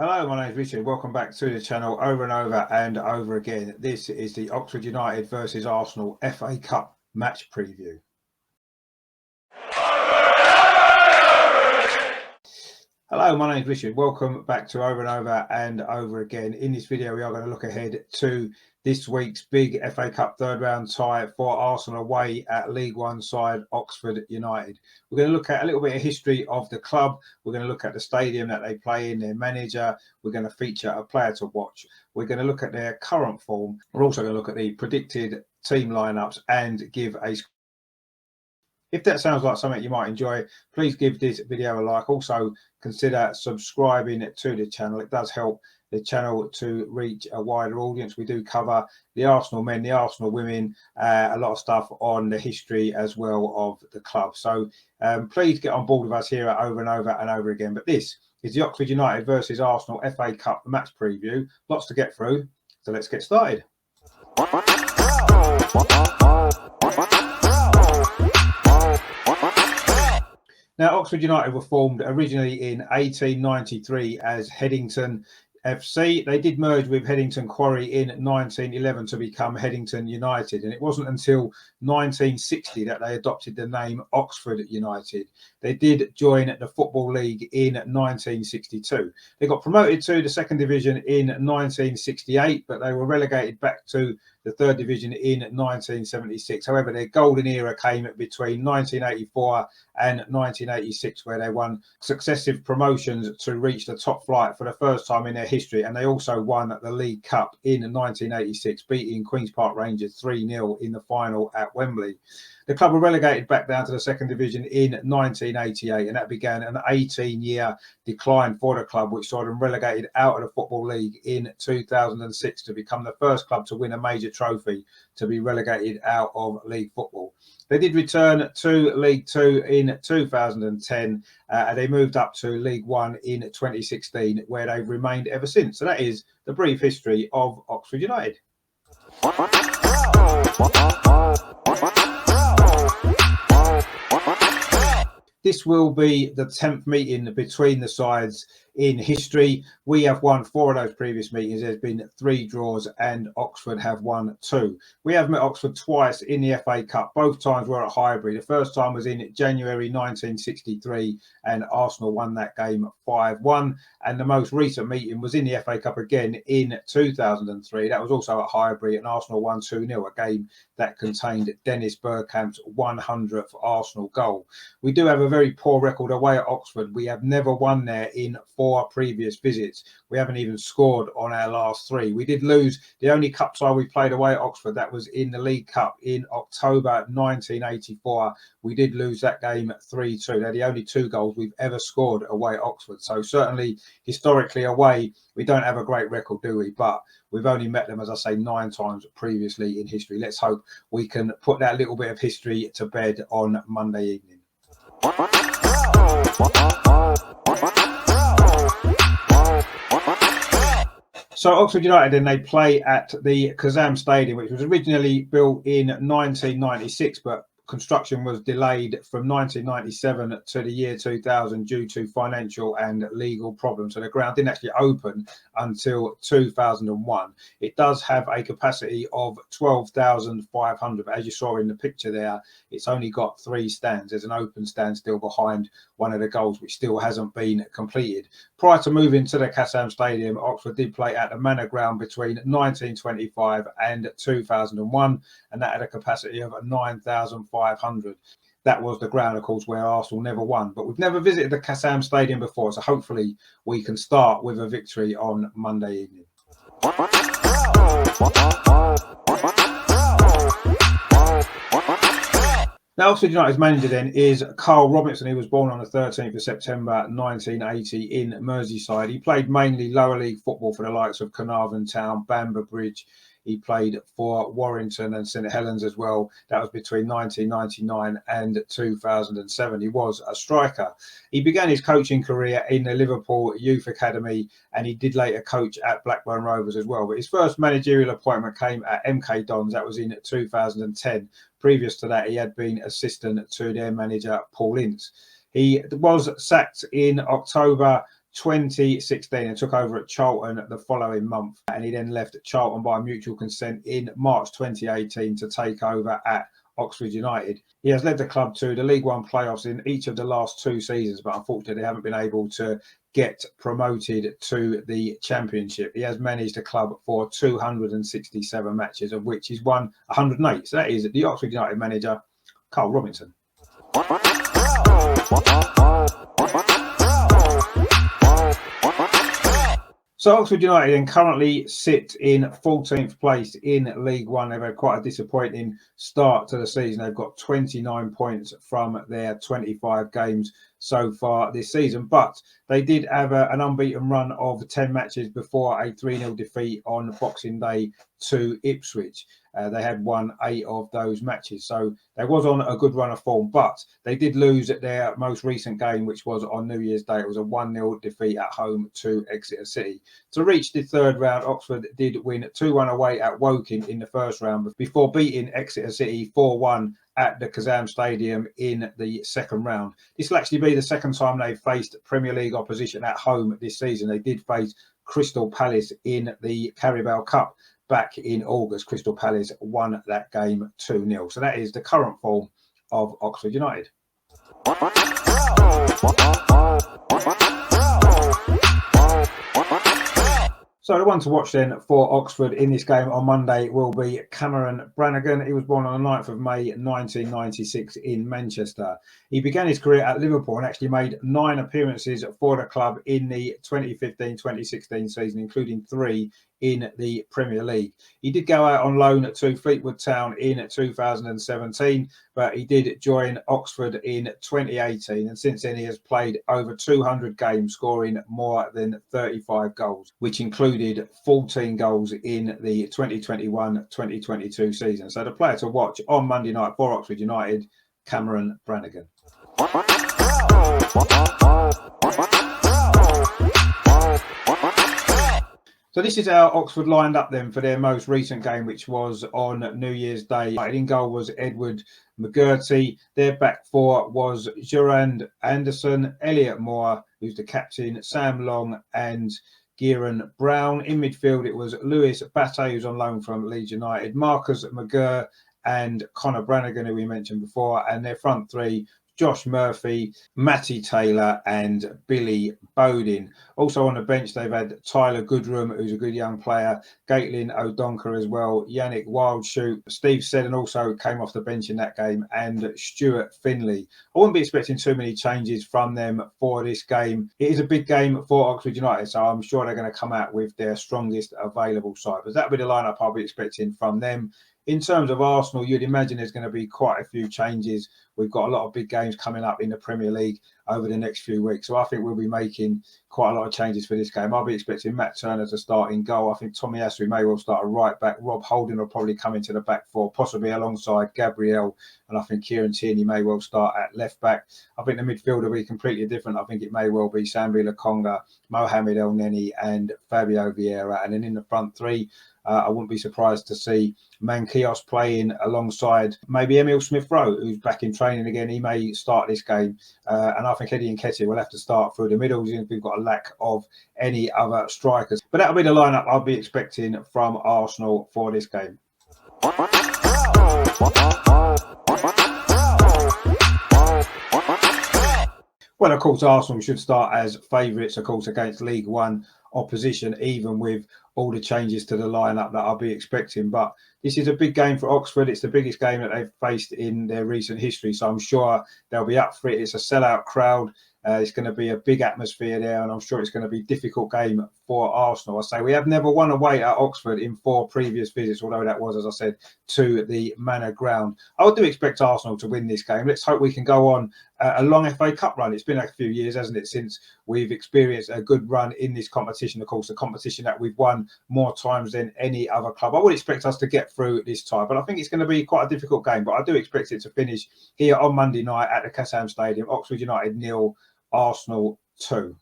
Hello, my name is Richard. Welcome back to the channel over and over and over again. This is the Oxford United versus Arsenal FA Cup match preview. Hello, my name is Richard. Welcome back to over and over and over again. In this video, we are going to look ahead to this week's big FA Cup third round tie for Arsenal away at League One side Oxford United. We're going to look at a little bit of history of the club. We're going to look at the stadium that they play in, their manager. We're going to feature a player to watch. We're going to look at their current form. We're also going to look at the predicted team lineups and give a. If that sounds like something you might enjoy, please give this video a like. Also, consider subscribing to the channel. It does help the channel to reach a wider audience. We do cover the Arsenal men, the Arsenal women, a lot of stuff on the history as well of the club. So please get on board with us here over and over and over again. But this is the Oxford United versus Arsenal FA Cup match preview. Lots to get through, so let's get started. Now, Oxford United were formed originally in 1893 as Headington FC. They did merge with Headington Quarry in 1911 to become Headington United, and it wasn't until 1960 that they adopted the name Oxford United. They did join the Football League in 1962. They got promoted to the second division in 1968, but they were relegated back to the third division in 1976. However, their golden era came between 1984 and 1986, where they won successive promotions to reach the top flight for the first time in their history, and they also won the League Cup in 1986, beating Queen's Park Rangers 3-0 in the final at Wembley. The club were relegated back down to the second division in 1988, and that began an 18-year decline for the club, which saw them relegated out of the Football League in 2006 to become the first club to win a major trophy to be relegated out of league football. They did return to League Two in 2010, and they moved up to League One in 2016, where they've remained ever since. So that is the brief history of Oxford United. This will be the 10th meeting between the sides in history. We have won 4 of those previous meetings. There's been 3 draws and Oxford have won 2. We have met Oxford twice in the FA Cup. Both times were at Highbury. The first time was in January 1963 and Arsenal won that game 5-1. And the most recent meeting was in the FA Cup again in 2003. That was also at Highbury and Arsenal won 2-0, a game that contained Dennis Bergkamp's 100th Arsenal goal. We do have a very poor record away at Oxford. We have never won there in 4 previous visits. We haven't even scored on our last 3. We did lose the only cup tie we played away at Oxford. That was in the League Cup in October 1984. We did lose that game 3-2. They're the only 2 goals we've ever scored away at Oxford. So certainly historically away, we don't have a great record, do we? But we've only met them, as I say, 9 times previously in history. Let's hope we can put that little bit of history to bed on Monday evening. So Oxford United, then they play at the Kazam Stadium, which was originally built in 1996, but construction was delayed from 1997 to the year 2000 due to financial and legal problems. So the ground didn't actually open until 2001. It does have a capacity of 12,500. But as you saw in the picture there, it's only got 3 stands. There's an open stand still behind one of the goals, which still hasn't been completed. Prior to moving to the Kazam Stadium, Oxford did play at the Manor Ground between 1925 and 2001, and that had a capacity of 9,500. That was the ground, of course, where Arsenal never won. But we've never visited the Kazam Stadium before, so hopefully we can start with a victory on Monday evening. Now, Oxford United's manager then is Carl Robinson. He was born on the 13th of September 1980 in Merseyside. He played mainly lower league football for the likes of Carnarvon Town, Bamber Bridge. He played for Warrington and St Helens as well. That was between 1999 and 2007. He was a striker. He began his coaching career in the Liverpool Youth Academy, and he did later coach at Blackburn Rovers as well. But his first managerial appointment came at MK Dons. That was in 2010. Previous to that, he had been assistant to their manager, Paul Ince. He was sacked in October 2016 and took over at Charlton the following month. And he then left Charlton by mutual consent in March 2018 to take over at Oxford United. He has led the club to the League One playoffs in each of the last 2 seasons, but unfortunately they haven't been able to get promoted to the Championship. He has managed the club for 267 matches, of which he's won 108. So that is the Oxford United manager, Carl Robinson. So Oxford United then currently sit in 14th place in League One. They've had quite a disappointing start to the season. They've got 29 points from their 25 games so far this season, but they did have an unbeaten run of 10 matches before a 3-0 defeat on Boxing Day to Ipswich. They had won 8 of those matches, so they was on a good run of form, but they did lose at their most recent game, which was on New Year's Day. It was a 1-0 defeat at home to Exeter City. To reach the third round, Oxford did win 2-1 away at Woking in the first round before beating Exeter City 4-1 at the Kazam Stadium in the second round. This will actually be the second time they've faced Premier League opposition at home this season. They did face Crystal Palace in the Carabao Cup back in August. Crystal Palace won that game 2-0. So that is the current form of Oxford United. So the one to watch then for Oxford in this game on Monday will be Cameron Brannigan. He was born on the 9th of May 1996 in Manchester. He began his career at Liverpool and actually made 9 appearances for the club in the 2015-2016 season, including 3 in the Premier League. He did go out on loan to Fleetwood Town in 2017, but he did join Oxford in 2018, and since then he has played over 200 games, scoring more than 35 goals, which included 14 goals in the 2021-2022 season. So the player to watch on Monday night for Oxford United, Cameron Brannigan. So this is how Oxford lined up then for their most recent game, which was on New Year's Day. In goal was Edward McGurty. Their back four was Gerard Anderson, Elliot Moore, who's the captain, Sam Long and Kieran Brown. In midfield, it was Lewis Batte, who's on loan from Leeds United, Marcus McGurr and Connor Brannigan, who we mentioned before. And their front three, Josh Murphy, Matty Taylor and Billy Bowden. Also on the bench, they've had Tyler Goodrum, who's a good young player, Caitlin O'Donker as well, Yannick Wildshoot, Steve Seddon also came off the bench in that game, and Stuart Finley. I wouldn't be expecting too many changes from them for this game. It is a big game for Oxford United, so I'm sure they're going to come out with their strongest available side. But that'll be the lineup I'll be expecting from them. In terms of Arsenal, you'd imagine there's going to be quite a few changes. We've got a lot of big games coming up in the Premier League over the next few weeks. So I think we'll be making quite a lot of changes for this game. I'll be expecting Matt Turner to start in goal. I think Tommy Asu may well start a right back. Rob Holding will probably come into the back four, possibly alongside Gabriel. And I think Kieran Tierney may well start at left back. I think the midfield will be completely different. I think it may well be Sambi Lokonga, Mohamed El Neni and Fabio Vieira. And then in the front three, I wouldn't be surprised to see Mankios playing alongside maybe Emil Smith-Rowe, who's back in training again. He may start this game. And I think Eddie Nketiah will have to start through the middle. We've got a lack of any other strikers. But that'll be the lineup I'll be expecting from Arsenal for this game. Well, of course, Arsenal should start as favourites, of course, against League One opposition, even with all the changes to the lineup that I'll be expecting. But this is a big game for Oxford. It's the biggest game that they've faced in their recent history, so I'm sure they'll be up for it. It's a sellout crowd. It's going to be a big atmosphere there, and I'm sure it's going to be a difficult game for Arsenal. I say we have never won away at Oxford in 4 previous visits, although that was, as I said, to the Manor Ground. I do expect Arsenal to win this game. Let's hope we can go on a long FA Cup run. It's been a few years, hasn't it, since we've experienced a good run in this competition. Of course, a competition that we've won more times than any other club. I would expect us to get through this time, but I think it's going to be quite a difficult game. But I do expect it to finish here on Monday night at the Kazam Stadium. Oxford United 0, Arsenal 2.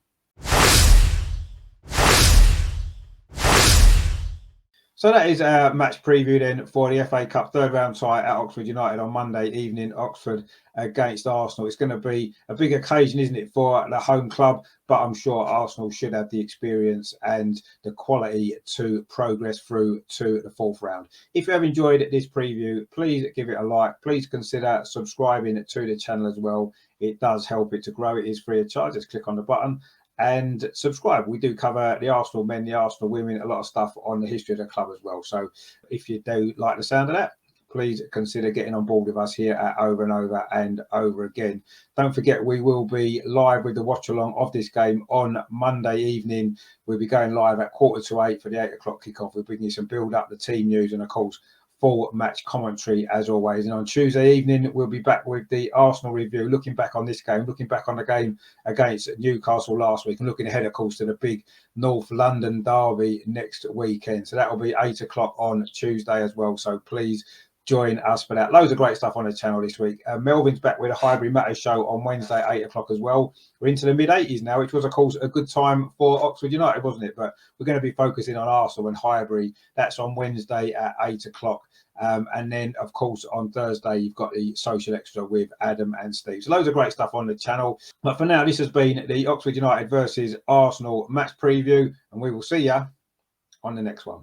So that is our match preview then for the FA Cup third round tie at Oxford United on Monday evening, Oxford against Arsenal. It's going to be a big occasion, isn't it, for the home club? But I'm sure Arsenal should have the experience and the quality to progress through to the fourth round. If you have enjoyed this preview, please give it a like. Please consider subscribing to the channel as well. It does help it to grow. It is free of charge. Just click on the button and subscribe. We do cover the Arsenal men, the Arsenal women, a lot of stuff on the history of the club as well. So if you do like the sound of that, please consider getting on board with us here at Over and Over and Over Again. Don't forget, we will be live with the watch along of this game on Monday evening. We'll be going live at 7:45 for the 8 o'clock kickoff. We'll bring you some build up, the team news, and of course full match commentary as always. And on Tuesday evening, we'll be back with the Arsenal review, looking back on this game, looking back on the game against Newcastle last week, and looking ahead, of course, to the big North London derby next weekend. So that will be 8 o'clock on Tuesday as well. So please join us for that. Loads of great stuff on the channel this week. Melvin's back with a Highbury Matters show on Wednesday, 8 o'clock as well. We're into the mid-80s now, which was, of course, a good time for Oxford United, wasn't it? But we're going to be focusing on Arsenal and Highbury. That's on Wednesday at 8 o'clock. And then, of course, on Thursday, you've got the social extra with Adam and Steve. So loads of great stuff on the channel. But for now, this has been the Oxford United versus Arsenal match preview, and we will see you on the next one.